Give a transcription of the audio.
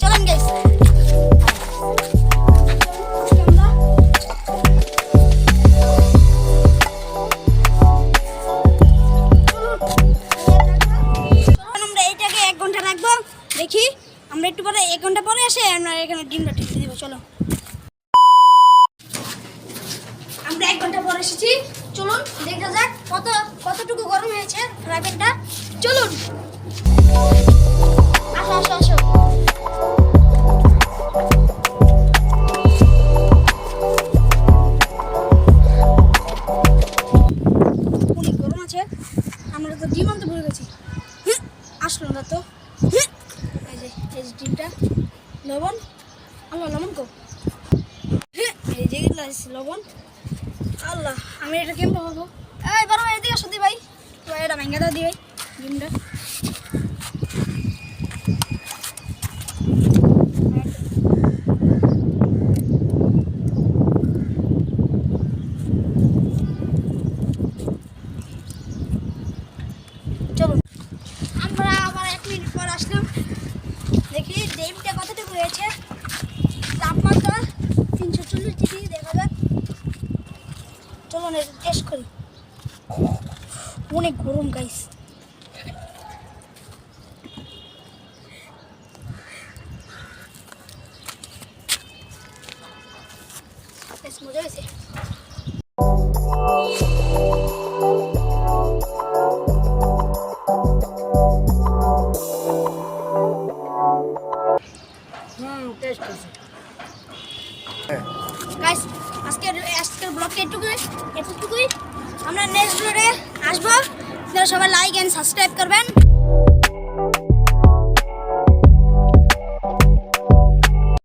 চলেন গাইস। আমরা এইটাকে 1 ঘন্টা রাখবো, দেখি আমরা একটু পরে 1 ঘন্টা পরে এসে আমরা এখানে ডিমটা টিপে দিব। চলো, আমরা 1 ঘন্টা পরে এসেছি। চলুন দেখা যাক কতটুকু গরম হয়েছে ফ্রাই প্যানটা। চলুন, আসো আসো আসো। অনেক গরম আছে, আমরা তো ডিম আনতে ভুলে গেছি। আসলো না তো। এই যে ডিমটা, লবণ, আল্লাহ লবণ কো, এই যে লবণ। আল্লাহ, আমি এটা কেমন পাবো? এই বড় ভাই এদিকে আসো দি ভাই, এটা ভেঙে দাও দি ভাই ডিমটা। চলুন, আমরা আবার 1 মিনিট পর আসলাম, দেখি ডিমটা কতটুকু হয়েছে। তাপমাত্রা 340 ডিগ্রি, দেখা যাক। চলুন এটা টেস্ট করি। অনেক গরম গাইস। বেশ মজা হয়েছে। টেস্ট আছে গাইস। আজকের ব্লগটা এতটুকুই। আমরা নেক্সট ব্লগে আসবো। আপনারা সবাই লাইক এন্ড সাবস্ক্রাইব করবেন।